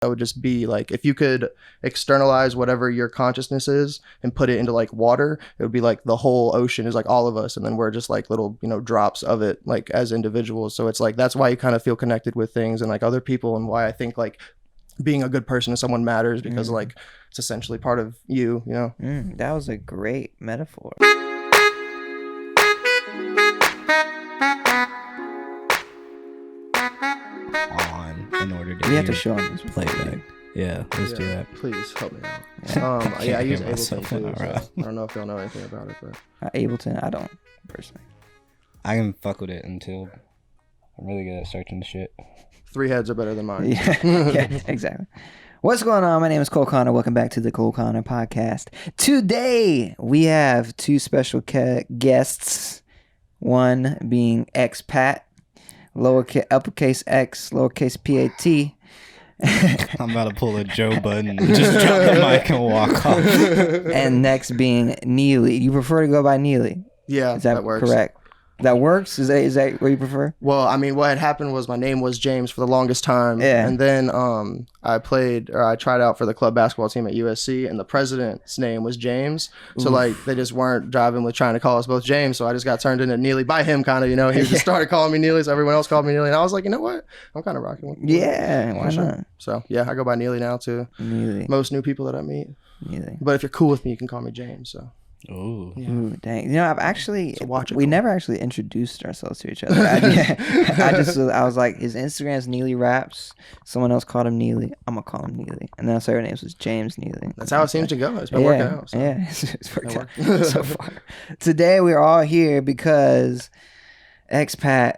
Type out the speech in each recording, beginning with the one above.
That would just be like, if you could externalize whatever your consciousness is and put it into like water, it would be like the whole ocean is like all of us, and then we're just like little, you know, drops of it, like as individuals. So it's like, that's why you kind of feel connected with things and like other people, and why I think like being a good person to someone matters, because like it's essentially part of you, you know. That was a great metaphor. In order to we have to show them this playback. Yeah, let's do that. Please help me out. I use Ableton too, so I don't know if y'all know anything about it, but Ableton, I don't personally. I can fuck with it until I'm really good at searching the shit. 3 heads are better than mine. Yeah, exactly. What's going on? My name is Cole Connor. Welcome back to the Cole Connor podcast. Today we have 2 special guests. One being expat, uppercase X, lowercase PAT. I'm about to pull a Joe Budden and just drop the mic and walk off. And next being Neely. You prefer to go by Neely? Yeah, is that works. Correct. That works? Is that what you prefer? Well, I mean, what had happened was my name was James for the longest time. Yeah. And then I tried out for the club basketball team at USC, and the president's name was James. So like they just weren't driving with trying to call us both James. So I just got turned into Neely by him, kind of, you know. He just started calling me Neely, so everyone else called me Neely. And I was like, you know what? I'm kind of rocking with it. Yeah, why not? So yeah, I go by Neely now too. Neely. Most new people that I meet. Neely. But if you're cool with me, you can call me James. So. Ooh. Yeah. Ooh, dang. You know, I've actually, so we never actually introduced ourselves to each other. I was like, his Instagram's Neely Raps. Someone else called him Neely. I'm going to call him Neely. And then I saw her name was James Neely. That's how it seems to go. It's been working out. So. Yeah, it's worked out so far. Today, we're all here because expat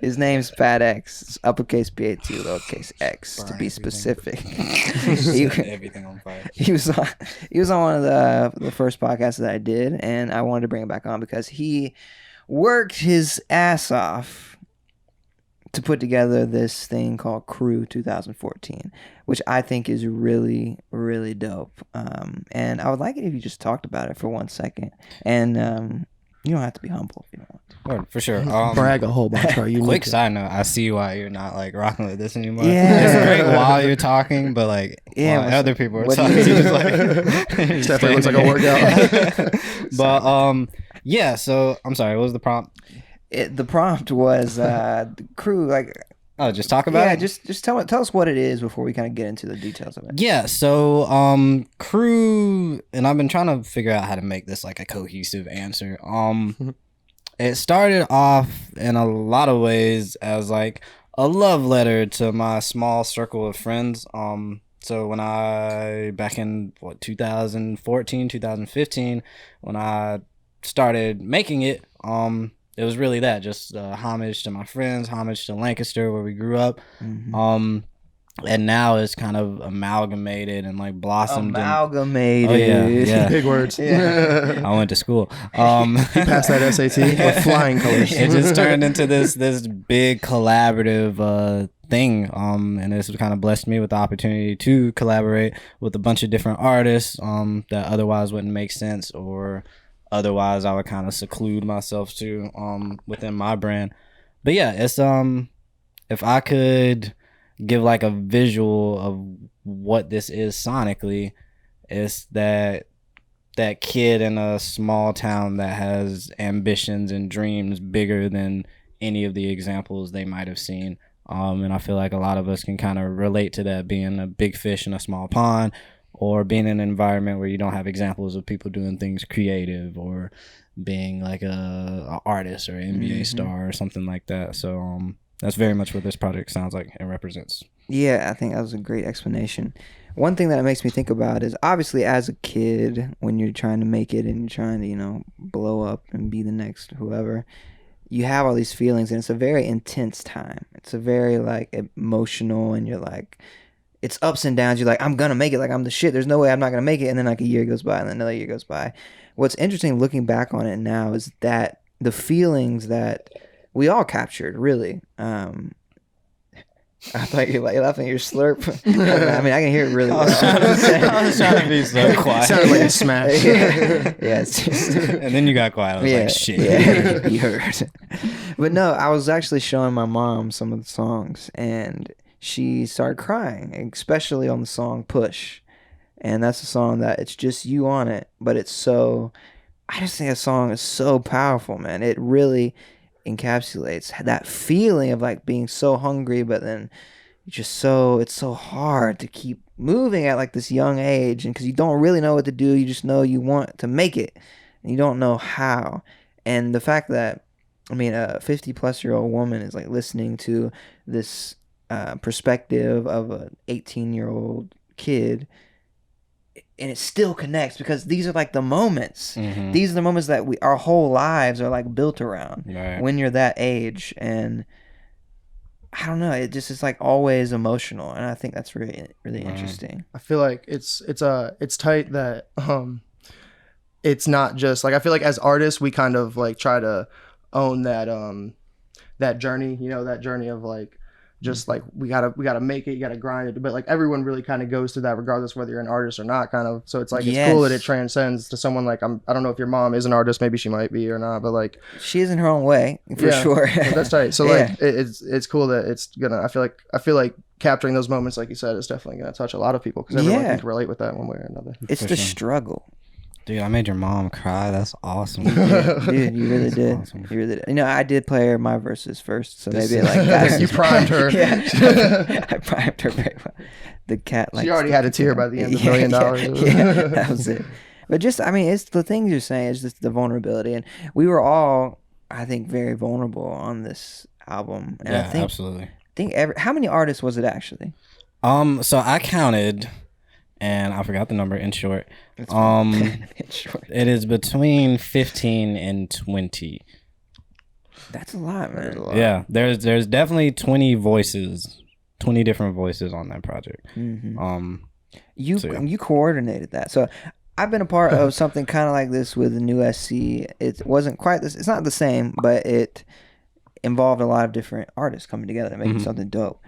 his name's PATx. It's uppercase PAT, lowercase X to be specific. Everything on fire. He was on one of the first podcasts that I did, and I wanted to bring him back on because he worked his ass off to put together this thing called Crew 2014, which I think is really, really dope. And I would like it if you just talked about it for 1 second. And you don't have to be humble if you don't want to. Well, for sure. Brag a whole bunch. Quick side note, I see why you're not like rocking with this anymore. Yeah. It's great while you're talking, but like while other people are talking, it's just like definitely looks like a workout. But yeah, so I'm sorry, what was the prompt? The prompt was the Crew, like, oh, just talk about it? Just tell us what it is before we kind of get into the details of it. Yeah, so Crew, and I've been trying to figure out how to make this like a cohesive answer. It started off in a lot of ways as like a love letter to my small circle of friends. So when back in 2014, 2015, when I started making it, it was really that, just homage to my friends, homage to Lancaster where we grew up. And now it's kind of amalgamated and like blossomed. Amalgamated. Yeah. Big words. Yeah. I went to school. He passed that SAT with flying colors. It just turned into this big collaborative thing. And this kind of blessed me with the opportunity to collaborate with a bunch of different artists that otherwise wouldn't make sense, or otherwise I would kind of seclude myself to within my brand. But yeah, it's if I could give like a visual of what this is sonically, it's that kid in a small town that has ambitions and dreams bigger than any of the examples they might have seen. And I feel like a lot of us can kind of relate to that, being a big fish in a small pond, or being in an environment where you don't have examples of people doing things creative, or being like a artist or an NBA star or something like that. So that's very much what this project sounds like and represents. Yeah, I think that was a great explanation. One thing that it makes me think about is, obviously as a kid, when you're trying to make it and you're trying to, you know, blow up and be the next whoever, you have all these feelings, and it's a very intense time. It's a very like emotional, and you're like, it's ups and downs. You're like, I'm gonna make it, like I'm the shit, there's no way I'm not gonna make it. And then like a year goes by, and then another year goes by. What's interesting looking back on it now is that the feelings that we all captured, really. I thought you were laughing at your slurp. I mean, I can hear it really well. I was trying to be so quiet. It sounded like a smash. Yeah, it's just, and then you got quiet. I was like, shit. Yeah, you heard. But no, I was actually showing my mom some of the songs, and she started crying, especially on the song Push. And that's a song that it's just you on it, but it's so, I just think that song is so powerful, man. It really encapsulates that feeling of like being so hungry, but then it's so hard to keep moving at like this young age, and because you don't really know what to do, you just know you want to make it, and you don't know how. And the fact that, I mean, a 50-plus-year-old woman is like listening to this perspective of an 18-year-old kid, and it still connects because these are like the moments. Mm-hmm. These are the moments that our whole lives are like built around Right. when you're that age. And I don't know, it just is like always emotional, and I think that's really really interesting. I feel like it's tight that it's not just like, I feel like as artists we kind of like try to own that that journey, you know, that journey of like just like we gotta make it, you gotta grind it, but like everyone really kind of goes through that regardless whether you're an artist or not, kind of. So it's like, it's cool that it transcends to someone like, I don't know if your mom is an artist, maybe she might be or not, but like she is in her own way for sure. That's tight. So like it's cool that it's gonna, I feel like capturing those moments, like you said, is definitely gonna touch a lot of people because everyone can relate with that one way or another. It's the struggle. Dude, I made your mom cry. That's awesome. Dude, you really did. Awesome. You really did. You know, I did play her my verses first, so maybe like that's you primed her. Yeah, I primed her very well. The cat, like, she already had a tear by the end of $1 million. Yeah, that was it. But just, I mean, it's the things you're saying is just the vulnerability, and we were all, I think, very vulnerable on this album. And Yeah, I think, absolutely. How many artists was it actually? So I counted, and I forgot the number in short. In short. It is between 15 and 20. That's a lot, man. Yeah, there's definitely 20 different voices on that project. Mm-hmm. You coordinated that. So I've been a part of something kind of like this with the new SC. It wasn't quite this. It's not the same, but it involved a lot of different artists coming together to make something dope.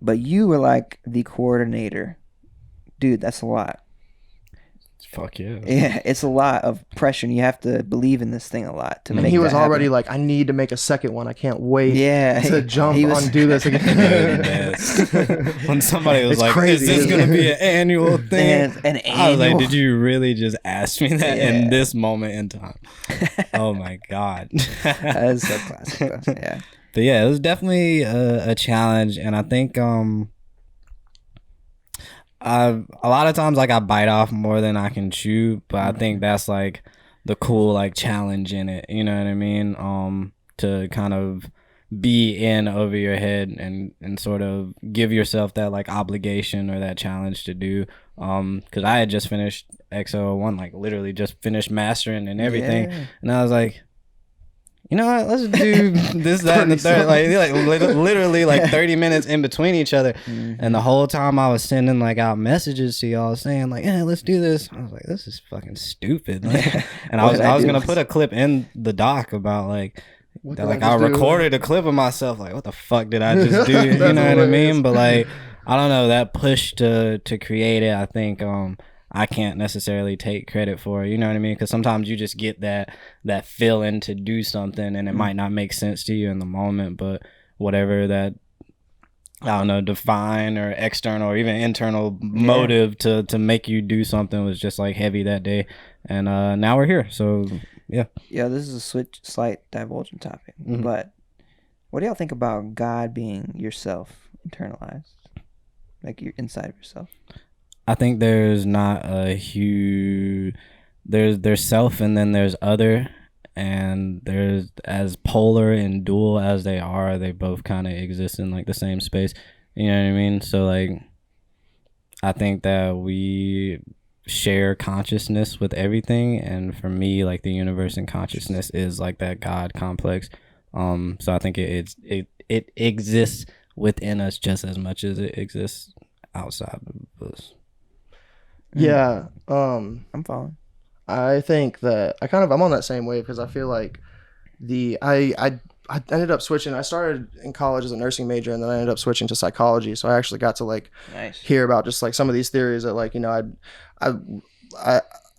But you were like the coordinator. Dude, that's a lot. Fuck yeah. Yeah, it's a lot of pressure, and you have to believe in this thing a lot to make it. He was already like, I need to make a second one. I can't wait to jump on do this again. When somebody was like, crazy, is this going to be an annual thing? I was like, did you really just ask me that in this moment in time? Oh my God. That is so classic, though. Yeah. But yeah, it was definitely a challenge, and I think a lot of times like I bite off more than I can chew, but I think that's like the cool like challenge in it, you know what I mean? To kind of be in over your head and sort of give yourself that like obligation or that challenge to do. Because I had just finished XO1, like literally just finished mastering and everything, and I was like, you know what, let's do this, that, and the third. Like literally like 30 minutes in between each other. And the whole time I was sending like out messages to y'all saying like, yeah, let's do this. I was like, this is fucking stupid. Like, and I was gonna put a clip in the doc about like, that, like I recorded a clip of myself like, what the fuck did I just do? You know what I mean? But like, I don't know, that push to create it, I think I can't necessarily take credit for it, you know what I mean? Because sometimes you just get that feeling to do something, and it might not make sense to you in the moment, but whatever that, I don't know, divine or external or even internal motive to make you do something was just like heavy that day, and now we're here. So yeah. This is a slight divergent topic, but what do y'all think about God being yourself internalized, like you're inside of yourself? I think there's not a huge, there's self and then there's other, and there's, as polar and dual as they are, they both kind of exist in like the same space, you know what I mean? So like, I think that we share consciousness with everything, and for me, like the universe and consciousness is like that God complex. So I think it exists within us just as much as it exists outside of us. Yeah. I'm following. I think that I'm on that same wave because I feel like I ended up switching. I started in college as a nursing major, and then I ended up switching to psychology. So I actually got to like hear about just like some of these theories that, like, you know,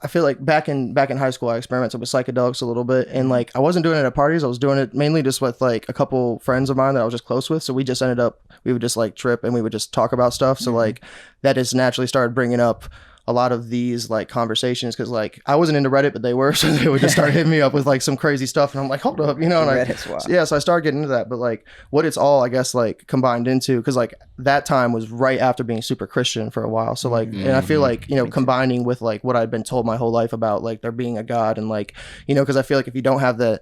I feel like back in high school I experimented with psychedelics a little bit, and like I wasn't doing it at parties. I was doing it mainly just with like a couple friends of mine that I was just close with. So we just ended up, we would just like trip and we would just talk about stuff. So like that just naturally started bringing up a lot of these like conversations, because like I wasn't into Reddit, but they were, so they would just start hitting me up with like some crazy stuff, and I'm like, hold up, you know. And so I started getting into that. But like what it's all, I guess, like combined into, because like that time was right after being super Christian for a while. So like, and I feel like, you know, combining with like what I'd been told my whole life about like there being a God, and like, you know, because I feel like if you don't have that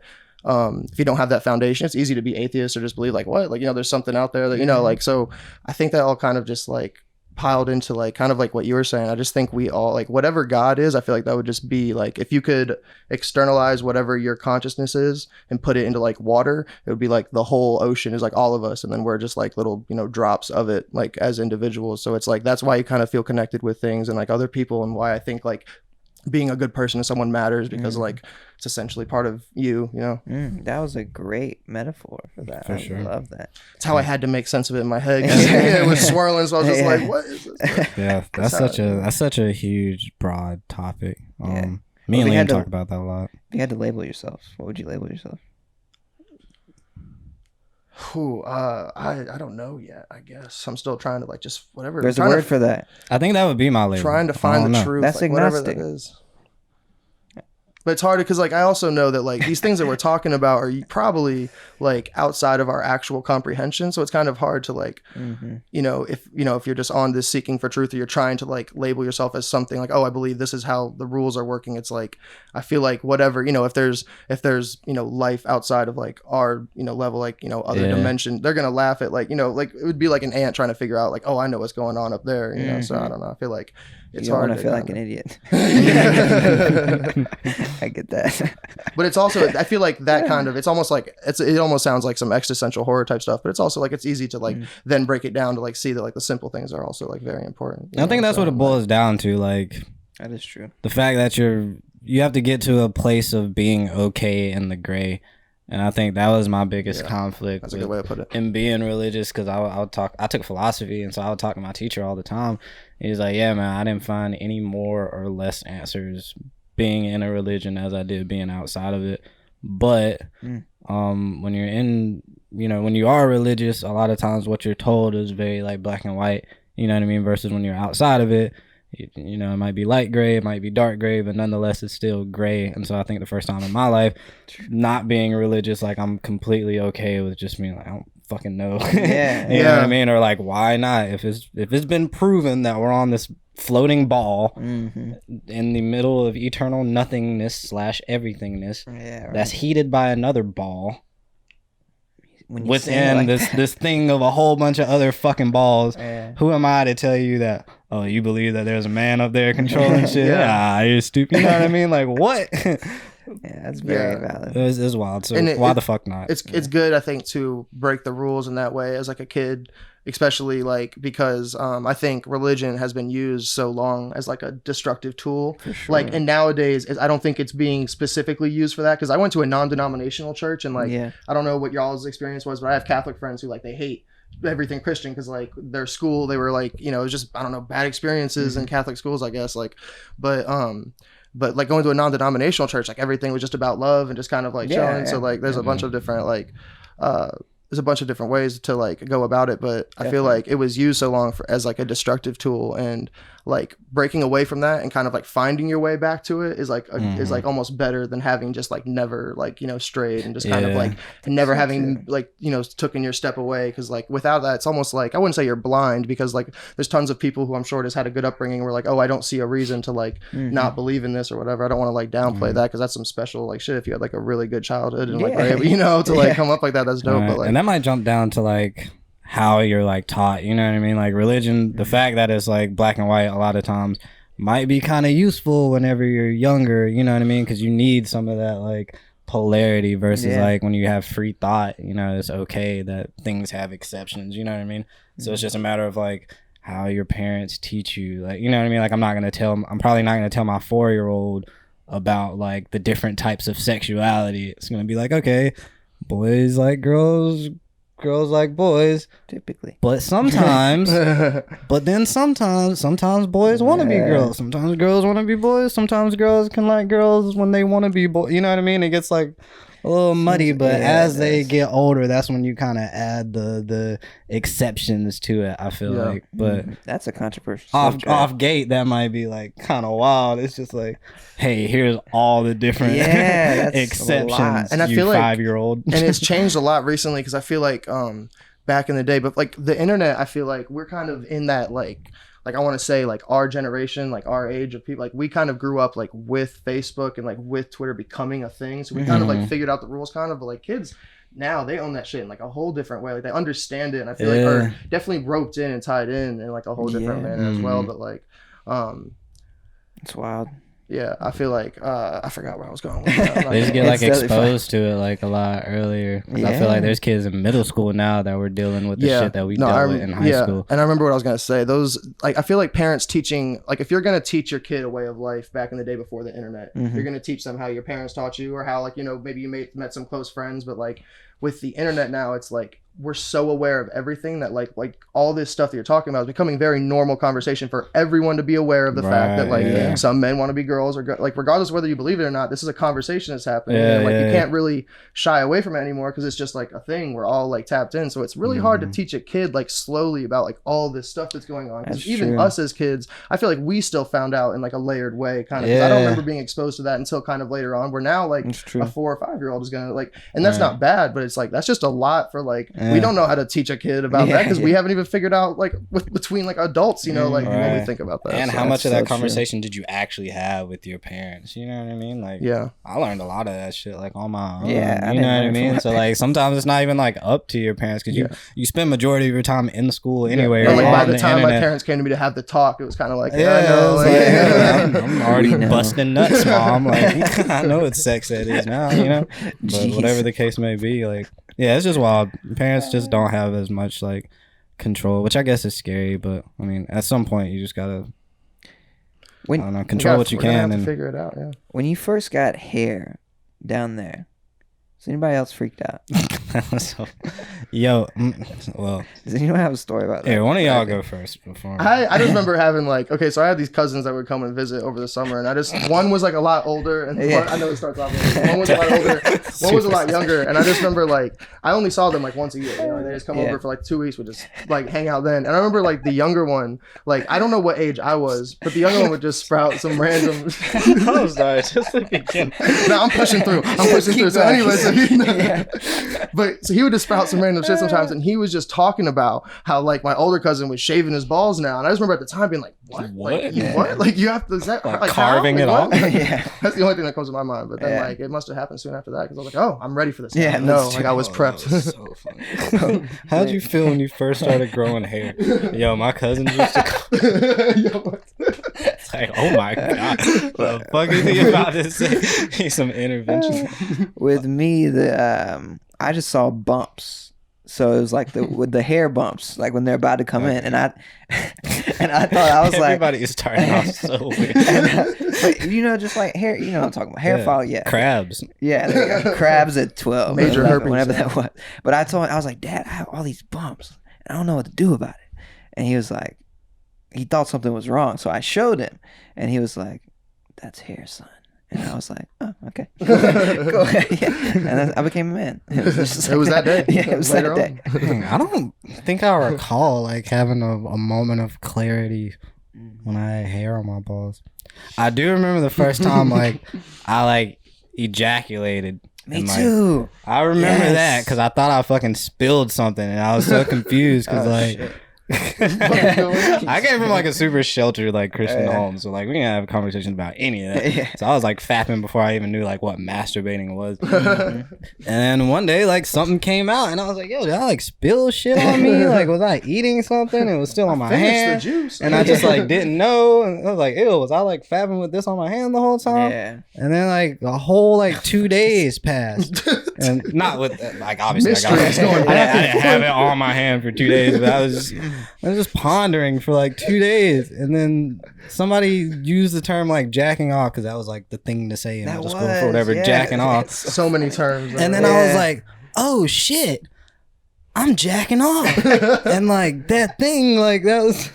foundation, it's easy to be atheist or just believe like, what, like, you know, there's something out there that, you know, like, so I think that all kind of just like piled into like kind of like what you were saying. I just think we all, like, whatever God is, I feel like that would just be like, if you could externalize whatever your consciousness is and put it into like water, it would be like the whole ocean is like all of us, and then we're just like little, you know, drops of it, like as individuals. So it's like that's why you kind of feel connected with things and like other people, and why I think like being a good person to someone matters, because like it's essentially part of you, you know. That was a great metaphor for that. For I sure. love that. It's how I had to make sense of it in my head, 'cause it was swirling, so I was just like, what is this? Yeah, that's such a huge, broad topic. Me and Liam talk about that a lot. If you had to label yourself, what would you label yourself? I don't know yet. I guess I'm still trying to like just whatever. There's a word for that. I think that would be my label. Trying to find the truth. That's like, whatever agnostic. that is. But it's hard because like I also know that like these things that we're talking about are probably like outside of our actual comprehension. So it's kind of hard to like, you know, if you're just on this seeking for truth, or you're trying to like label yourself as something like, oh, I believe this is how the rules are working. It's like, I feel like whatever, you know, if there's, you know, life outside of like our, you know, level, like, you know, other dimension, they're going to laugh at like, you know, like it would be like an ant trying to figure out like, oh, I know what's going on up there, you know? So I don't know. I feel like it's hard to feel like an idiot. I get that. But it's also, I feel like that kind of, it's almost like, it almost sounds like some existential horror type stuff, but it's also like, it's easy to like then break it down to like see that like the simple things are also like very important. I think that's what it boils down to. Like, that is true. The fact that you have to get to a place of being okay in the gray. And I think that was my biggest conflict. That's a good way to put it. In being religious, because I took philosophy, and so I would talk to my teacher all the time. He's like, yeah, man, I didn't find any more or less answers being in a religion as I did being outside of it. But when you're in, you know, when you are religious, a lot of times what you're told is very like black and white, you know what I mean? Versus when you're outside of it, you know, it might be light gray, it might be dark gray, but nonetheless it's still gray. And so I think the first time in my life not being religious, like I'm completely okay with just being like, I don't fucking know. You know what I mean? Or like, why not? If it's been proven that we're on this floating ball in the middle of eternal nothingness / everythingness that's heated by another ball within like this thing of a whole bunch of other fucking balls, who am I to tell you that, oh, you believe that there's a man up there controlling shit? You're stupid. You know what I mean? Like, what? That's very valid. It's wild. So why the fuck not? It's good, I think, to break the rules in that way as like a kid, especially like because I think religion has been used so long as like a destructive tool. Sure. Like, and nowadays I don't think it's being specifically used for that, because I went to a non-denominational church, and like I don't know what y'all's experience was, but I have Catholic friends who like they hate everything Christian because like their school, they were like, you know, it was just, I don't know, bad experiences in Catholic schools, I guess, like, but like going to a non-denominational church, like everything was just about love and just kind of like chilling. So like there's a bunch of different like there's a bunch of different ways to like go about it, but I feel like it was used so long as like a destructive tool, and like breaking away from that and kind of like finding your way back to it is like is like almost better than having just like never like, you know, strayed and just kind of like never having like, you know, taken your step away, because like without that it's almost like, I wouldn't say you're blind, because like there's tons of people who I'm sure just had a good upbringing where like, oh, I don't see a reason to like not believe in this or whatever. I don't want to like downplay that, because that's some special like shit if you had like a really good childhood and like were able, you know, to like come up like that. That's dope. But like, and that might jump down to like how you're like taught, you know what I mean? Like religion, the fact that it's like black and white a lot of times might be kind of useful whenever you're younger, you know what I mean? Because you need some of that like polarity versus like when you have free thought, you know, it's okay that things have exceptions, you know what I mean? So it's just a matter of like how your parents teach you, like, you know what I mean? Like I'm probably not gonna tell my 4-year-old about like the different types of sexuality. It's gonna be like, okay, boys like girls, girls like boys. Typically. But sometimes, sometimes boys want to be girls. Sometimes girls want to be boys. Sometimes girls can like girls when they want to be boys. You know what I mean? It gets like a little muddy, but as they get older, that's when you kind of add the exceptions to it, I feel like. But that's a controversial off gate, that might be like kind of wild. It's just like, hey, here's all the different exceptions. And I feel like 5-year-old, and it's changed a lot recently because I feel like back in the day, but like the internet, I feel like we're kind of in that like I want to say like our generation, like our age of people, like we kind of grew up like with Facebook and like with Twitter becoming a thing. So we kind of like figured out the rules kind of, but like kids now they own that shit in like a whole different way. Like they understand it, and I feel like are definitely roped in and tied in like a whole different manner as well. But like, it's wild. Yeah, I feel like I forgot where I was going with that. They just get like exposed to it like a lot earlier. I feel like there's kids in middle school now that were dealing with the shit that we dealt with in high school. And I remember what I was gonna say. Those like I feel like parents teaching, like if you're gonna teach your kid a way of life back in the day before the internet, you're gonna teach them how your parents taught you, or how like, you know, maybe you met some close friends, but like with the internet now, it's like we're so aware of everything that like all this stuff that you're talking about is becoming very normal conversation for everyone to be aware of the fact that like some men want to be girls, or like regardless of whether you believe it or not, this is a conversation that's happening. And like you can't really shy away from it anymore because it's just like a thing we're all like tapped in. So it's really hard to teach a kid like slowly about like all this stuff that's going on, because even us as kids, I feel like we still found out in like a layered way kind of. I don't remember being exposed to that until kind of later on, where now like a 4 or 5-year-old is gonna like, and that's not bad, but it's like that's just a lot for like we don't know how to teach a kid about that because we haven't even figured out like between like adults, you know, like when we think about that. And so how much of that conversation did you actually have with your parents? You know what I mean? Like, I learned a lot of that shit like on my own. You know what I mean? So like sometimes it's not even like up to your parents, because you spend majority of your time in school anyway. Or, like by the time my parents came to me to have the talk, it was kind of like, I'm already busting nuts, mom. Like I know what sex ed is now, you know. But whatever the case may be, like. Yeah, it's just wild. Parents just don't have as much like control, which I guess is scary. But I mean, at some point, you just gotta control what you can and figure it out. Yeah. When you first got hair down there, is anybody else freaked out? Well, does anyone have a story about that? Here, one of y'all go first before. I just remember having like, okay, so I had these cousins that would come and visit over the summer, and one was like a lot older, and I know it starts off with one was a lot older, one was a lot younger, and I just remember like I only saw them like once a year. You know, they just come over for like 2 weeks, would just like hang out then. And I remember like the younger one, like I don't know what age I was, but the younger one would just sprout some random. I was sorry, just like again. No, I'm pushing through. So anyway, but so he would just sprout some random shit sometimes, and he was just talking about how like my older cousin was shaving his balls now, and I just remember at the time being like, what? What? Like you have to like carving it off? That's the only thing that comes to my mind. But then like it must have happened soon after that, because I was like, oh, I'm ready for this. Yeah, no, like I was prepped. That was so funny. How'd you feel when you first started growing hair? Yo, my cousins used to. It's like, oh my god, the fuck is he about to say? Need some intervention. With me, I just saw bumps. So it was like with the hair bumps, like when they're about to come in, and I thought I was like, everybody is starting off so weird. But you know, just like hair, you know what I'm talking about, hair follicle, crabs, crabs at 12, major herpes, whenever that was. But I was like, Dad, I have all these bumps, and I don't know what to do about it. And he was like, he thought something was wrong, so I showed him, and he was like, that's hair, son. And I was like, oh, okay. Go ahead. Yeah. And then I became a man. It was that day. Yeah, it was that day. I don't think I recall like having a moment of clarity when I had hair on my balls. I do remember the first time like I like ejaculated. Me too. I remember that because I thought I fucking spilled something, and I was so confused because shit. I came from like a super sheltered like Christian home, so like we didn't have conversations about any of that. So I was like fapping before I even knew like what masturbating was. And then one day like something came out, and I was like, yo, did I like spill shit on me? Like was I eating something? It was still on my hand, the juice. And I just like didn't know, and I was like, ew, was I like fapping with this on my hand the whole time? And then like the whole like 2 days passed, and not with like obviously I didn't have it on my hand for 2 days, but I was just pondering for like 2 days, and then somebody used the term like jacking off, because that was like the thing to say in middle school for whatever, jacking off. So many terms. And then I was like, oh shit, I'm jacking off. And like that thing, like that was,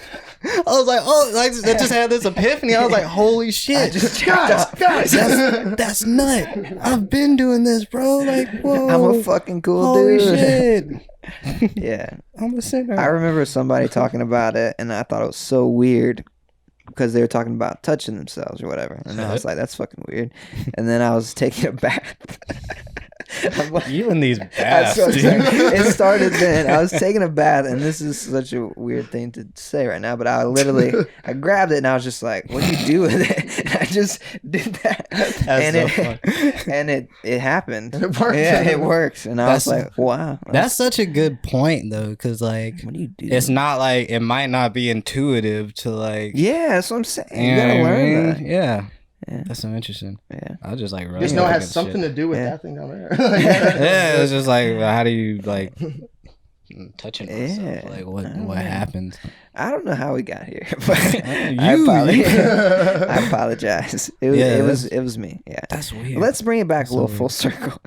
I was like, oh, like I just had this epiphany. I was like, holy shit. Guys. That's nut. I've been doing this, bro. Like, whoa. I'm a fucking cool holy dude. shit. Yeah. I'm a sinner. I remember somebody talking about it, and I thought it was so weird because they were talking about touching themselves or whatever. And I was like, that's fucking weird. And then I was taking a bath. I'm like, You and these that's baths, what I'm dude. saying. It started then. I was taking a bath, and this is such a weird thing to say right now, but I grabbed it, and I was just like, what do you do with it? And I just did that. And it happened. And it worked. Yeah, it works. And I was That's- like, wow. That's such a good point, though, because like What do you do? it's not like it might not be intuitive to like. Yeah, that's what I'm saying. You know gotta what I learn mean? that. Yeah, Yeah. that's so interesting. Yeah. I just like Just know it has shit. something to do with Yeah. that thing down there. Yeah, it's just like how do you like touching myself? Yeah, Like I what don't know. happens? I don't know how we got here, but I You- apologize. I apologize. Yeah, It was me. Yeah. That's weird. Let's bring it back That's a little so full circle.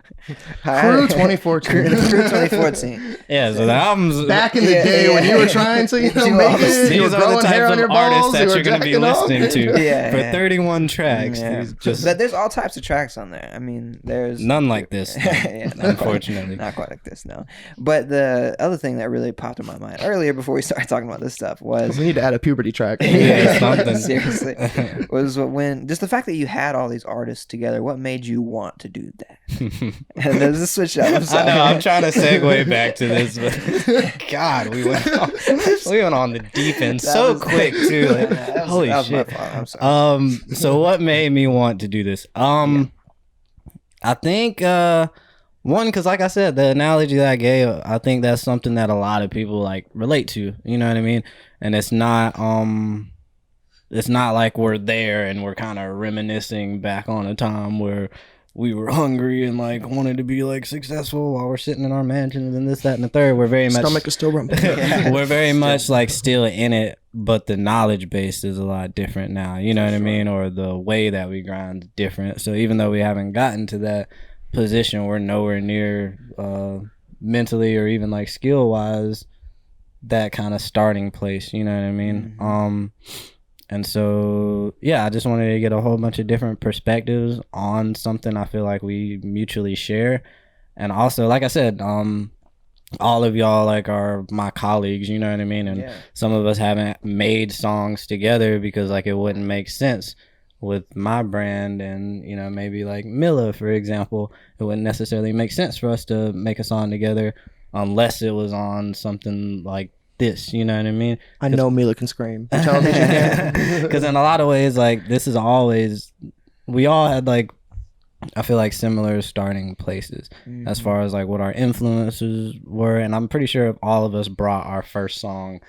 Crew 2014. Crew 2014. Yeah, so the albums Back in the Yeah, day when yeah. you were trying to, Do make all this- it, you were These are the growing hair types on of your artists balls, that you were you're going to be jacking off. listening to Yeah, for yeah. 31 tracks. Yeah. These just But there's all types of tracks on there. I mean, there's none like this, yeah, unfortunately. not quite like this, no. But the other thing that really popped in my mind earlier before we started talking about this stuff was We need to add a puberty track. Yeah, something. seriously was when just the fact that you had all these artists together. What made you want to do that? And there's a switch up. I'm I sorry. know. I'm trying to segue back to this, but God, we went on the deep end That so was- quick too. Like, That was- holy that was my shit. fault. I'm sorry. So what made me want to do this? I think one, because like I said, the analogy that I gave, I think that's something that a lot of people like relate to. You know what I mean? And it's not like we're there and we're kind of reminiscing back on a time where we were hungry and like wanted to be like successful while we're sitting in our mansions and this, that, and the third. We're very much Stomach is still rumbling. we're very much like still in it, but the knowledge base is a lot different now. You know what I mean? Or the way that we grind is different. So even though we haven't gotten to that position, we're nowhere near mentally or even like skill wise that kind of starting place. You know what I mean? Mhm. And so, yeah, I just wanted to get a whole bunch of different perspectives on something I feel like we mutually share. And also, like I said, all of y'all like are my colleagues, you know what I mean? And Yeah. some of us haven't made songs together because like it wouldn't make sense with my brand and, you know, maybe like Milla, for example. It wouldn't necessarily make sense for us to make a song together unless it was on something like this, you know what I mean? I know Mila can scream. You're telling me she can. Because in a lot of ways, like this is always, we all had like, I feel like similar starting places as far as like what our influences were. And I'm pretty sure if all of us brought our first song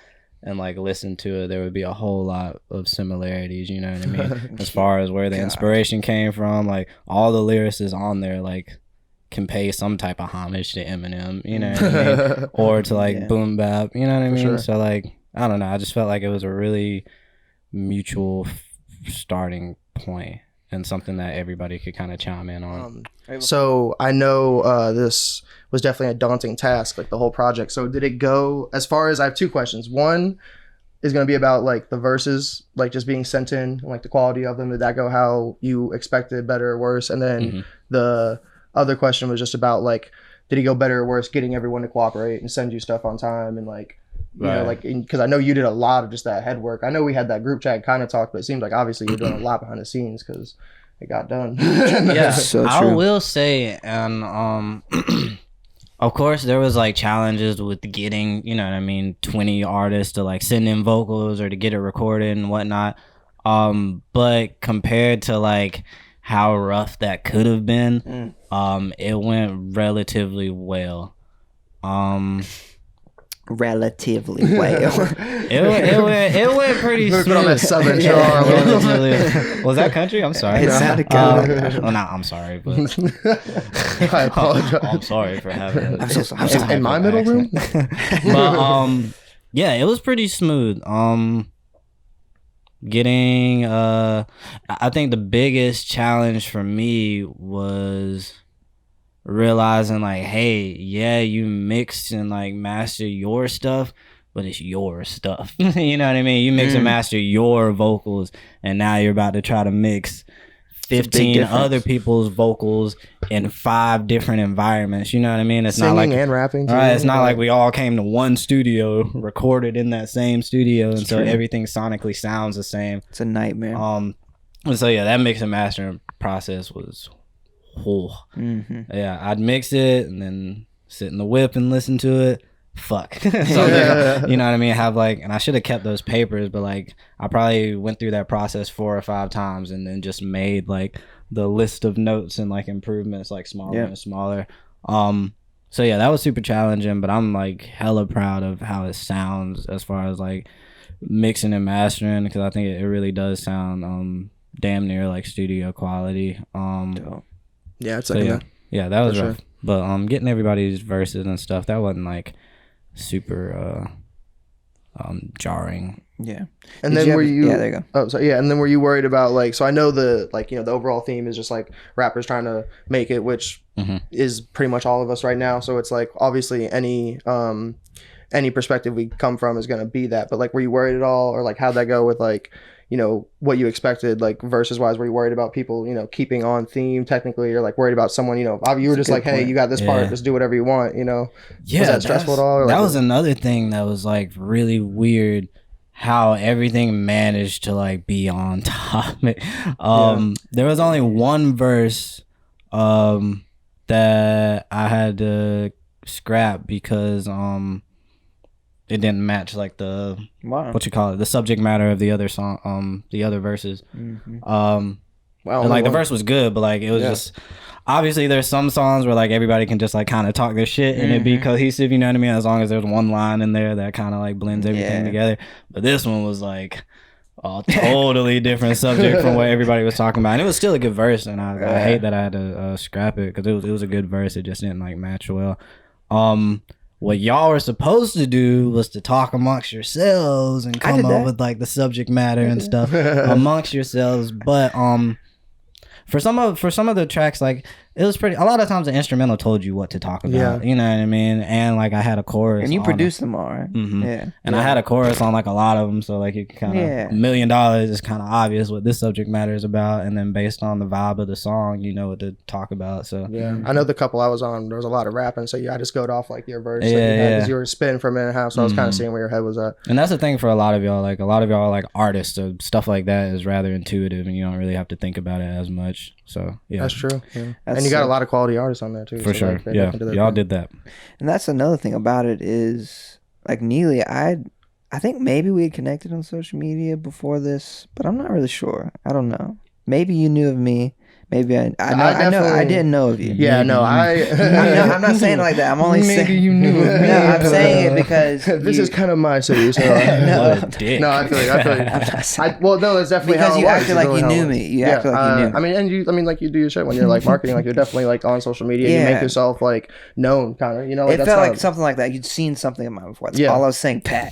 and like listened to it, there would be a whole lot of similarities, you know what I mean? As far as where the inspiration came from, like all the lyrics is on there, like can pay some type of homage to Eminem, you know what I mean? Or to like Yeah. Boom Bap, you know what I mean? sure. So like, I don't know, I just felt like it was a really mutual starting point and something that everybody could kind of chime in on. So I know this was definitely a daunting task, like the whole project. So did it go as far as, I have two questions. One is going to be about like the verses, like just being sent in, and, like the quality of them. Did that go how you expected, better or worse? And then the other question was just about like, did he go better or worse getting everyone to cooperate and send you stuff on time and like, you know, like, because I know you did a lot of just that head work. I know we had that group chat kind of talk, but it seems like obviously you're doing a lot behind the scenes because it got done. Yeah, So I true. will say, and of course there was like challenges with getting, you know what I mean, 20 artists to like send in vocals or to get it recorded and whatnot. But compared to like how rough that could have been, it went relatively well. Relatively well. It went pretty smooth. Put on that southern Yeah, charm. relatively. Was that country? I'm sorry. It sounded good. Well, not I'm sorry, but I apologize. I'm sorry for having. I'm so sorry. In my middle room? But yeah, it was pretty smooth. Getting I think the biggest challenge for me was realizing like, hey, yeah, you mix and like master your stuff, but it's your stuff. You know what I mean? You mix and master your vocals, and now you're about to try to mix 15 other people's vocals in 5 different environments. You know what I mean? It's Singing not like and rapping too. Right, it's not like we all came to one studio, recorded in that same studio, and so everything sonically sounds the same. It's a nightmare. And so yeah, that mix and mastering process was yeah, I'd mix it and then sit in the whip and listen to it. Fuck. So you know what I mean? Have like, and I should have kept those papers, but like I probably went through that process 4 or 5 times and then just made like the list of notes and like improvements like smaller and smaller. So yeah, that was super challenging, but I'm like hella proud of how it sounds as far as like mixing and mastering, because I think it really does sound damn near like studio quality. Yeah, it's so like yeah, that was rough. Sure. But getting everybody's verses and stuff, that wasn't like super jarring. Yeah. And then were you yeah, there you go. Oh, so yeah, and then were you worried about like, so I know the like, you know, the overall theme is just like rappers trying to make it, which is pretty much all of us right now. So it's like obviously any perspective we come from is going to be that, but like were you worried at all, or like how'd that go with like, you know, what you expected, like verses wise? Were you worried about people, you know, keeping on theme technically, or like worried about someone, you know, you were just like, hey, you got this part, just do whatever you want, you know? Yeah, was that stressful at all? Or that like, was another thing that was like really weird, how everything managed to like be on topic. There was only one verse that I had to scrap because it didn't match like the what you call it, the subject matter of the other song, the other verses. wow, and like the verse was good, but like it was just obviously there's some songs where like everybody can just like kind of talk their shit and it be cohesive, you know what I mean, as long as there's one line in there that kind of like blends everything together. But this one was like a totally different subject from what everybody was talking about, and it was still a good verse, and I hate that I had to scrap it, because it was a good verse. It just didn't like match well. What y'all were supposed to do was to talk amongst yourselves and come up with like the subject matter and stuff amongst yourselves. But for some of the tracks, like it was pretty. A lot of times the instrumental told you what to talk about. Yeah. You know what I mean? And like I had a chorus, and you produced them all, right? Yeah. And I had a chorus on like a lot of them, so like you kind of $1 million is kind of obvious what this subject matter is about, and then based on the vibe of the song, you know what to talk about. So yeah, I know the couple I was on, there was a lot of rapping, so I just go off like your verse, because you were spinning for a minute and a half, so I was kind of seeing where your head was at. And that's the thing for a lot of y'all, like artists, so stuff like that is rather intuitive, and you don't really have to think about it as much. So yeah, that's true. Yeah. And you got a lot of quality artists on there too. For sure. Like, yeah, y'all did that. And that's another thing about it is like Neely, I think maybe we had connected on social media before this, but I'm not really sure. I don't know. Maybe you knew of me. Maybe I didn't know of you. Yeah, no, I'm not saying it like that. I'm only saying maybe you knew of me. No, I'm saying it because this is kind of my city. So no, I feel like well, no, that's definitely because how it you was. acted like you knew me. You acted like you knew. I mean, like you do your shit when you're like marketing, like you're definitely like on social media. You make yourself like known, kind of. You know, like, it felt like something like that. You'd seen something of mine before. That's all I was saying, Pat.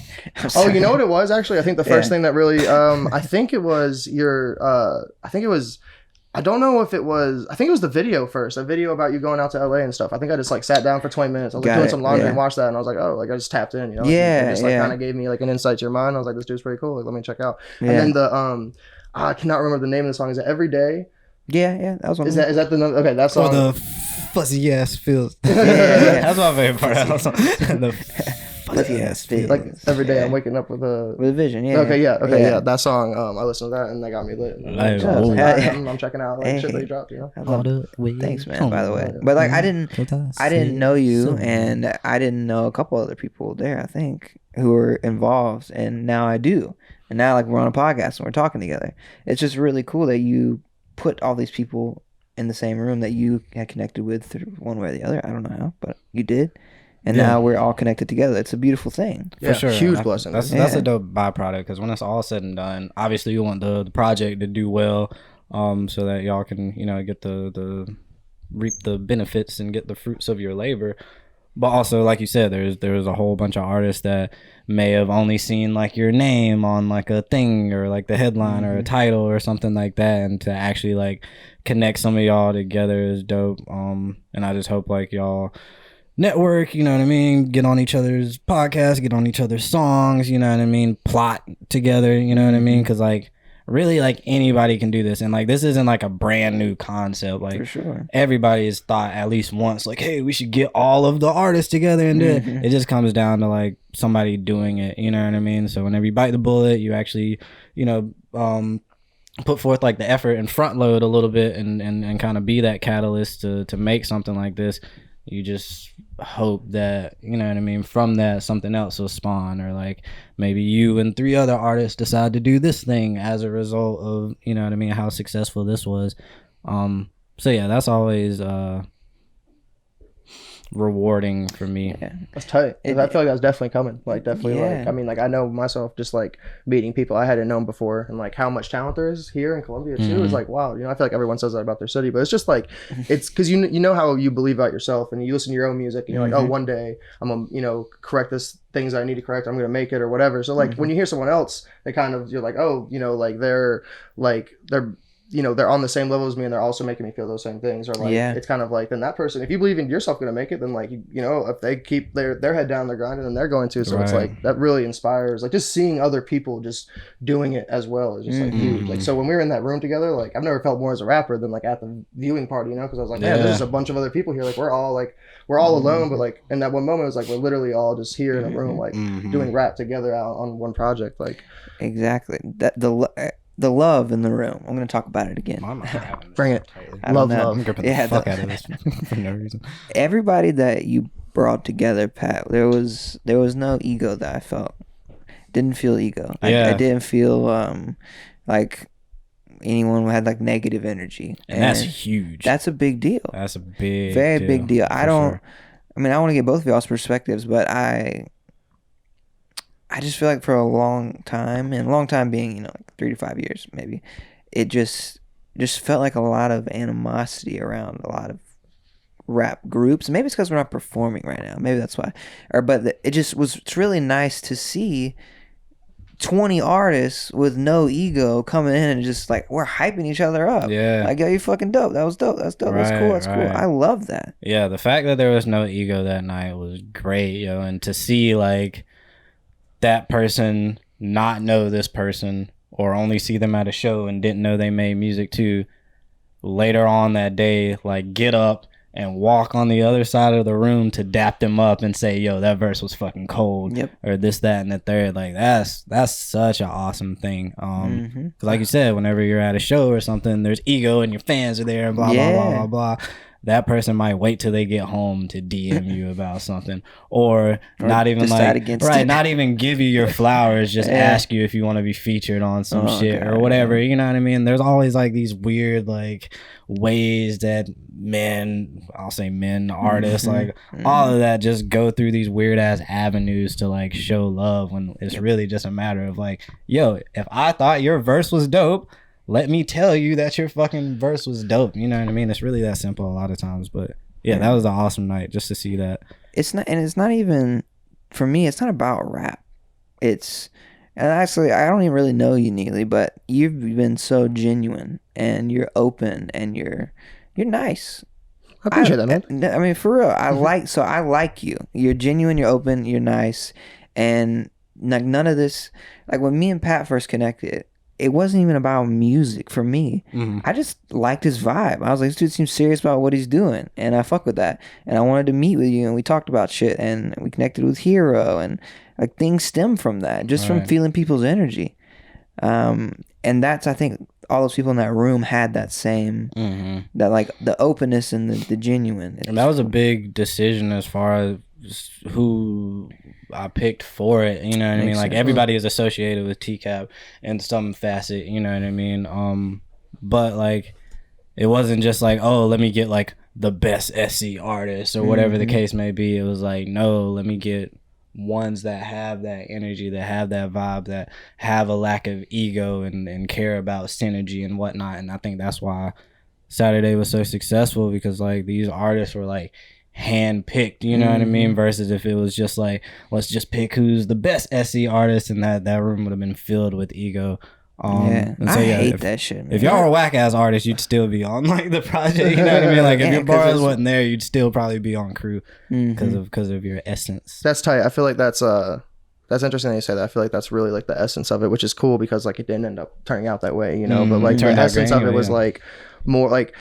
Oh, you know what it was actually? I think the first thing that really, I think it was I don't know if it was, I think it was the video first, a video about you going out to LA and stuff. I think I just like sat down for 20 minutes. I was like doing some laundry and watched that, and I was like, oh, like I just tapped in, you know? It just like kind of gave me like an insight to your mind. I was like, this dude's pretty cool. Like, let me check out. And then the, I cannot remember the name of the song. Is it Every Day? Yeah, that was one. Is that the okay? That song. Or the fuzzy ass feels. That's my favorite part of that song. The fuzzy ass feels. Like every day I'm waking up with a vision. Yeah. Okay. Yeah. That song. I listened to that and that got me lit. I'm checking out like shit they dropped. You know. Thanks, man. By the way, but like I didn't know you, and I didn't know a couple other people there, I think, who were involved, and now I do. And now like we're on a podcast and we're talking together. It's just really cool that you put all these people in the same room that you had connected with through one way or the other. I don't know how, but you did. And now we're all connected together. It's a beautiful thing. Yeah, for sure. Huge blessing. That's a dope byproduct, because when it's all said and done, obviously you want the project to do well, so that y'all can, you know, get the reap the benefits and get the fruits of your labor. But also, like you said, there's a whole bunch of artists that may have only seen like your name on like a thing or like the headline or a title or something like that, and to actually like connect some of y'all together is dope. And I just hope like y'all network, you know what I mean, get on each other's podcasts, get on each other's songs, you know what I mean, plot together, you know what I mean, because like really like anybody can do this, and like this isn't like a brand new concept. Like For sure. everybody has thought at least once like, hey, we should get all of the artists together and do it. It just comes down to like somebody doing it, you know what I mean. So whenever you bite the bullet, you actually, you know, put forth like the effort and front load a little bit and kind of be that catalyst to make something like this. You just hope that, you know what I mean, from that something else will spawn, or like maybe you and 3 other artists decide to do this thing as a result of, you know what I mean, how successful this was. So yeah, that's always rewarding for me. Yeah. That's tight. I feel like that's definitely coming. Like definitely Yeah. like I mean like I know myself just like meeting people I hadn't known before, and like how much talent there is here in Columbia too. It's like wow, you know, I feel like everyone says that about their city, but it's just like it's because you know how you believe about yourself and you listen to your own music and you're like, oh, one day I'm gonna, you know, correct this things I need to correct, I'm gonna make it or whatever. So like when you hear someone else, they kind of, you're like, oh, you know, like they're you know, they're on the same level as me and they're also making me feel those same things, or like it's kind of like, then that person, if you believe in yourself gonna make it, then like, you know, if they keep their head down, they're grinding, and they're going to. So it's like that really inspires, like just seeing other people just doing it as well is just like huge. Like so when we were in that room together, like I've never felt more as a rapper than like at the viewing party, you know, because I was like, man, there's just a bunch of other people here, like we're all alone, but like in that one moment it was like we're literally all just here in a room like doing rap together out on one project. Like Exactly. That the love in the room. I'm going to talk about it again. bring it. Love. I'm gripping the fuck out of this for no reason. Everybody that you brought together, Pat, there was no ego that I felt. Didn't feel ego. Yeah. I didn't feel like anyone had like negative energy. And that's huge. That's a big deal. That's a very big deal. I mean, I want to get both of y'all's perspectives, but I just feel like for a long time, and long time being, you know, like 3 to 5 years maybe, it just felt like a lot of animosity around a lot of rap groups. Maybe it's because we're not performing right now. Maybe that's why. But it's really nice to see 20 artists with no ego coming in and just like we're hyping each other up. Yeah. Like, yo, you fucking dope. That was dope. That's dope. That's cool. That's cool. I love that. Yeah, the fact that there was no ego that night was great, yo. And to see like that person not know this person, or only see them at a show and didn't know they made music too, later on that day, like get up and walk on the other side of the room to dap them up and say, yo, that verse was fucking cold. Yep. Or this, that, and the third. Like that's such an awesome thing. 'Cause like you said, whenever you're at a show or something, there's ego and your fans are there and blah blah blah blah blah. That person might wait till they get home to DM you about something, or not even like not even give you your flowers, just ask you if you want to be featured on some shit or whatever. You know what I mean? There's always like these weird like ways that men artists, like all of that, just go through these weird ass avenues to like show love, when it's really just a matter of like, yo, if I thought your verse was dope, let me tell you that your fucking verse was dope. You know what I mean? It's really that simple a lot of times. But yeah, that was an awesome night just to see that. It's not even, for me, it's not about rap. And actually, I don't even really know you, Neely, but you've been so genuine and you're open and you're nice. I appreciate that, man. I mean, for real, I like you. You're genuine, you're open, you're nice. And like none of this, like when me and Pat first connected, it wasn't even about music for me. I just liked his vibe. I was like, this dude seems serious about what he's doing, and I fuck with that. And I wanted to meet with you, and we talked about shit, and we connected with Hero, and like things stem from that, just from feeling people's energy. And that's, I think, all those people in that room had that same, that like the openness and the genuine. And that was a big decision as far as who I picked for it, you know what I mean? Like everybody is associated with TCAP in some facet, you know what I mean? But like it wasn't just like, oh, let me get like the best SC artist or whatever the case may be. It was like, no, let me get ones that have that energy, that have that vibe, that have a lack of ego and care about synergy and whatnot. And I think that's why Saturday was so successful, because like these artists were like hand picked, you know what I mean? Versus if it was just like, let's just pick who's the best SE artist, and that room would have been filled with ego. And so, I hate that shit, man. If y'all were whack ass artists, you'd still be on like the project, you know what I mean? Like if your bars wasn't there, you'd still probably be on crew because of your essence. That's tight. I feel like that's interesting that you say that. I feel like that's really like the essence of it, which is cool because like it didn't end up turning out that way, you know. But like the essence of it was like more like,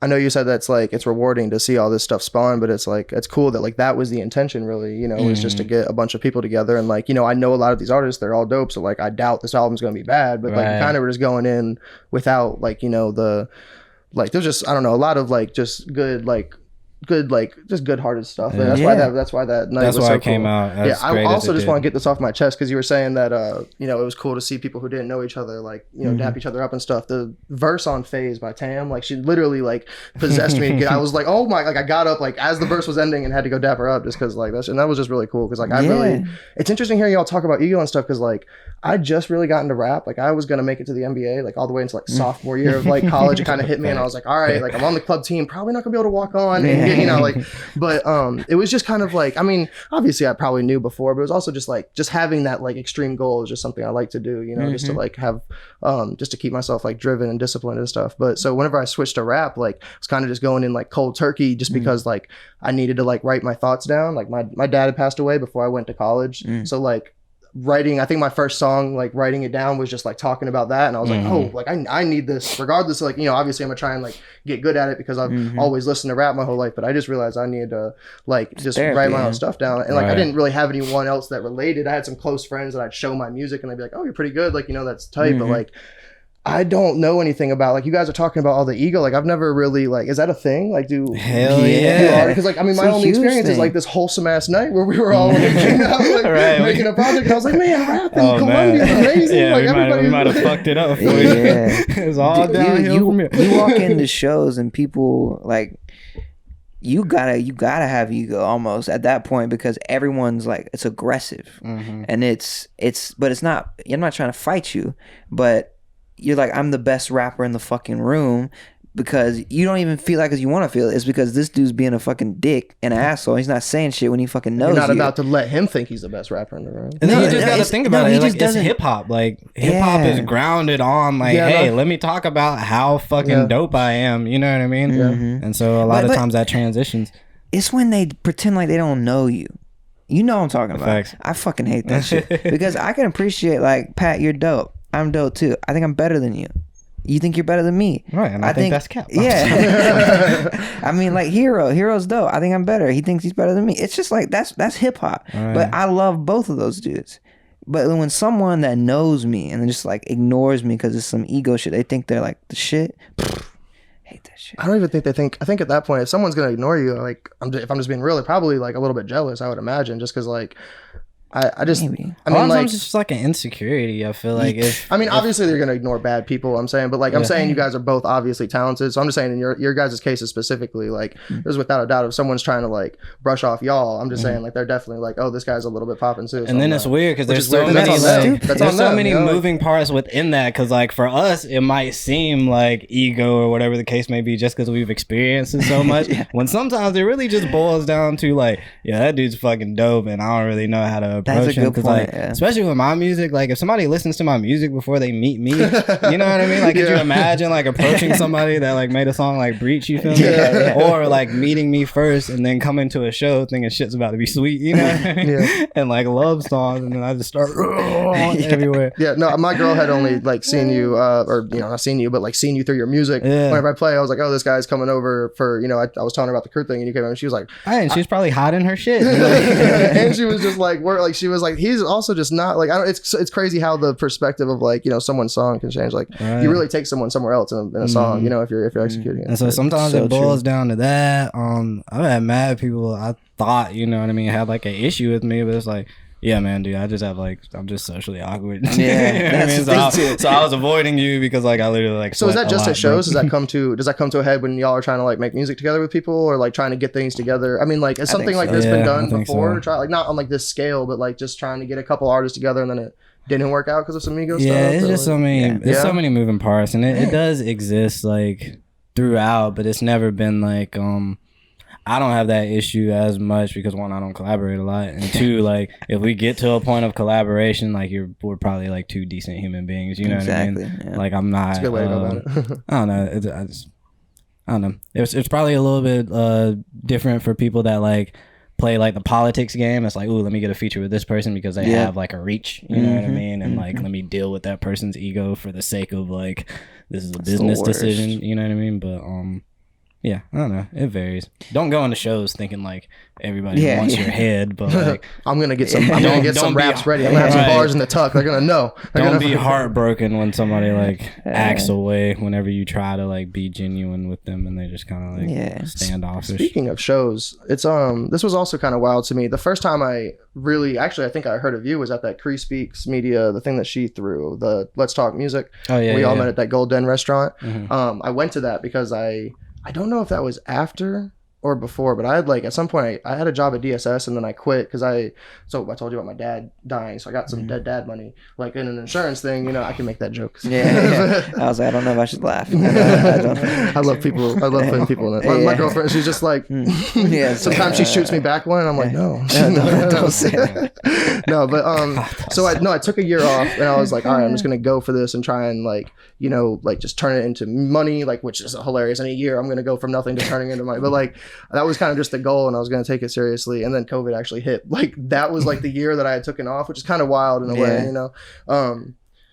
I know you said that's like it's rewarding to see all this stuff spawn, but it's like it's cool that like that was the intention really, you know, was just to get a bunch of people together. And like, you know, I know a lot of these artists, they're all dope, so like I doubt this album's gonna be bad, but like kind of were just going in without like, you know, the like there's just, I don't know, a lot of like just good just good-hearted stuff. Yeah. That's why that night was so cool. It came out. I also just want to get this off my chest because you were saying that you know, it was cool to see people who didn't know each other like, you know, dap each other up and stuff. The verse on Phase by Tam, like she literally like possessed me. I was like, oh my, like I got up like as the verse was ending and had to go dap her up just because like that's, and that was just really cool because like I really, it's interesting hearing y'all talk about ego and stuff because like I just really got into rap. Like I was gonna make it to the NBA like all the way into like sophomore year of like college. It kind of hit me and I was like, all right, like I'm on the club team, probably not gonna be able to walk on and get, you know, like. But it was just kind of like, I mean, obviously I probably knew before, but it was also just like just having that like extreme goal is just something I like to do, you know, just to like have just to keep myself like driven and disciplined and stuff. But so whenever I switched to rap, like I was kind of just going in like cold turkey just because like I needed to like write my thoughts down. Like my dad had passed away before I went to college, so like writing, I think my first song, like writing it down was just like talking about that, and I was like, oh, like I need this regardless of, like, you know, obviously I'm gonna try and like get good at it because I've always listened to rap my whole life, but I just realized I needed to like just write my own stuff down, and like I didn't really have anyone else that related. I had some close friends that I'd show my music and they'd be like, oh, you're pretty good, like, you know, that's tight, but like I don't know anything about, like, you guys are talking about all the ego. Like, I've never really, like, is that a thing? Like, hell yeah. Because, like, I mean, my only experience is, like, this wholesome ass night where we were all making out, like, making a project. And I was like, man, rapping in Colombia is amazing. Yeah, like, we might have fucked it up for you. It was all downhill from here. You walk into shows and people, like, you gotta have ego almost at that point because everyone's like, it's aggressive. And but it's not, I'm not trying to fight you, but you're like, I'm the best rapper in the fucking room because you don't even feel like as you want to feel it. It's because this dude's being a fucking dick and an asshole. He's not saying shit when he fucking knows. You're not about to let him think he's the best rapper in the room. And then you just got to think about it. Like, it's hip hop. Like hip hop is grounded on like, hey, let me talk about how fucking dope I am. You know what I mean? And so a lot of times that transitions. It's when they pretend like they don't know you. You know what I'm talking about. Facts. I fucking hate that shit because I can appreciate like, Pat, you're dope. I'm dope too. I think I'm better than you. You think you're better than me. Right, and I think that's cap. Yeah. I mean, like Hero's dope. I think I'm better. He thinks he's better than me. It's just like that's hip hop. Right. But I love both of those dudes. But when someone that knows me and then just like ignores me because it's some ego shit, they think they're like the shit. Hate that shit. I don't even think they think. I think at that point, if someone's gonna ignore you, like if I'm just being real, they're probably like a little bit jealous. I would imagine, just because like. I just, Maybe. I mean, like, it's just like an insecurity. I feel like obviously they're gonna ignore bad people. I'm saying, but like, I'm saying you guys are both obviously talented. So I'm just saying in your guys' cases specifically, like, there's without a doubt if someone's trying to like brush off y'all, I'm just saying like they're definitely like, oh, this guy's a little bit popping too. So and then it's weird because there's so many moving parts within that. Because like for us, it might seem like ego or whatever the case may be, just because we've experienced it so much. When sometimes it really just boils down to like, yeah, that dude's fucking dope, and I don't really know how to approach him. Like, especially with my music, like if somebody listens to my music before they meet me, you know what I mean? Like, could you imagine like approaching somebody that like made a song like Breach, you feel me? Or like meeting me first and then coming to a show thinking shit's about to be sweet, you know what I mean? And like love songs, and then I just start everywhere. Yeah, no, my girl had only like seen you, or you know, not seen you, but like seen you through your music. Whenever I play, I was like, oh, this guy's coming over for, you know, I was telling her about the crew thing, and you came over and she was like, and she's probably hiding her shit. And she was just like, she was like, he's also just not like, I don't. It's crazy how the perspective of like, you know, someone's song can change. Like you really take someone somewhere else in a song, you know, if you're executing it. And so sometimes it boils down to that. I've had mad people I thought, you know what I mean, had like an issue with me, but it's like, yeah, man, dude, I just have like, I'm just socially awkward. Yeah, you know I mean? So I was avoiding you because like I literally like. So is that just at shows? Does that come to a head when y'all are trying to like make music together with people, or like trying to get things together? I mean, like, has something like this been done before? Try like not on like this scale, but like just trying to get a couple artists together and then it didn't work out because of some ego stuff. Yeah, it's just so many. There's so many moving parts, and it does exist like throughout, but it's never been like I don't have that issue as much because one, I don't collaborate a lot, and two, like if we get to a point of collaboration, like we're probably like two decent human beings. You know what I mean? Yeah. Like I'm not. That's a good way to go about it. I don't know. I don't know. It's probably a little bit different for people that like play like the politics game. It's like, ooh, let me get a feature with this person because they have like a reach. You know what I mean? And like, let me deal with that person's ego for the sake of like, this is a business decision. You know what I mean? But yeah, I don't know. It varies. Don't go into shows thinking like everybody wants your head, but like I'm gonna get some raps ready. I'm gonna have some bars in the tuck. They're gonna know. Don't be heartbroken when somebody like acts away whenever you try to like be genuine with them and they just kind of like standoffish. Speaking of shows, it's this was also kind of wild to me. The first time I think I heard of you was at that Cree Speaks Media, the thing that she threw, the Let's Talk Music. Oh yeah, we all met at that Gold Den restaurant. I went to that because I don't know if that was after or before, but I had like at some point I had a job at DSS and then I quit because I told you about my dad dying, so I got some dead dad money like in an insurance thing. You know, I can make that joke. Yeah. I was like, I don't know if I should laugh. I love people. I love putting people in it. My girlfriend, she's just like, sometimes she shoots me back one, and I'm like, no, don't say it. No, but so I took a year off, and I was like, all right, I'm just gonna go for this and try and like, you know, like just turn it into money, like which is hilarious. In a year, I'm gonna go from nothing to turning into money, but like that was kind of just the goal, and I was gonna take it seriously. And then COVID actually hit. Like that was like the year that I had taken off, which is kind of wild in a way, you know.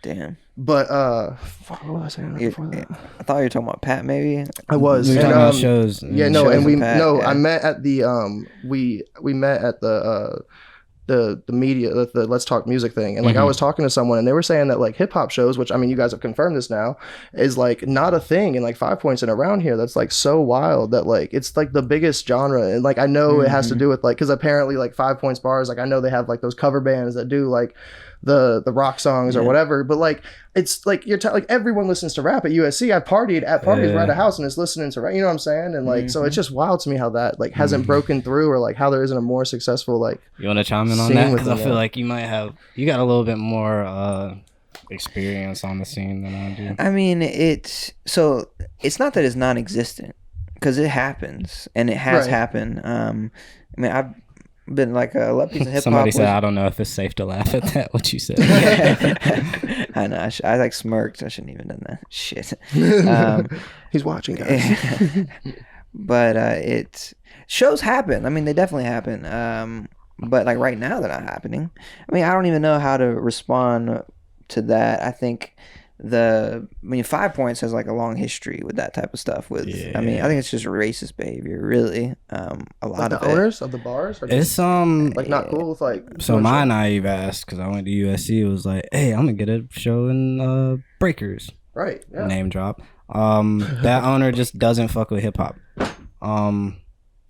Damn. But what was I saying before that? I thought you were talking about Pat. Maybe I was. We were talking about shows. Yeah, no, shows and I Pat, met at the we met at the media, the Let's Talk Music thing, and like I was talking to someone and they were saying that like hip hop shows, which I mean you guys have confirmed this now, is like not a thing in like 5 Points and around here. That's like so wild that like it's like the biggest genre, and like I know it has to do with like because apparently like 5 Points bars, like I know they have like those cover bands that do like the rock songs or whatever, but like it's like like everyone listens to rap at USC. I've partied at parties right at a house and is listening to rap, you know what I'm saying? And like so it's just wild to me how that like hasn't broken through, or like how there isn't a more successful like. You want to chime in on that? Because I feel like you got a little bit more experience on the scene than I do. I mean, it's not that it's non-existent, because it happens and it has happened. I mean, I've been like a lot of piece of hip hop. Somebody said, I don't know if it's safe to laugh at that, what you said. I know. I like smirked. I shouldn't even done that. Shit. He's watching, guys. But it shows happen. I mean, they definitely happen. But like right now they're not happening. I mean, I don't even know how to respond to that. I think 5 Points has like a long history with that type of stuff. I mean, I think it's just racist behavior, really. A lot like of the owners of the bars. It's like not cool with like. So my naive ass, because I went to USC, was like, hey, I'm gonna get a show in Breakers. Right. Yeah. Name drop. That owner just doesn't fuck with hip hop. And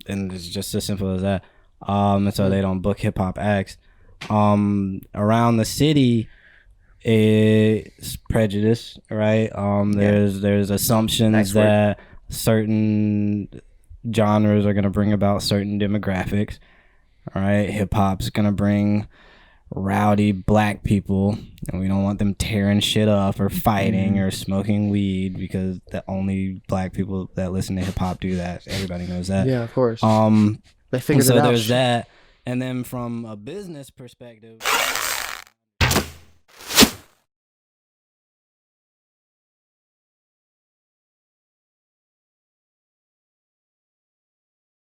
it's just as simple as that. And so they don't book hip hop acts. Around the city, it's prejudice, right? There's assumptions that certain genres are gonna bring about certain demographics. All right, hip hop's gonna bring rowdy black people, and we don't want them tearing shit up or fighting or smoking weed, because the only black people that listen to hip hop do that. Everybody knows that. Yeah, of course. They figured it out. So there's that. And then from a business perspective,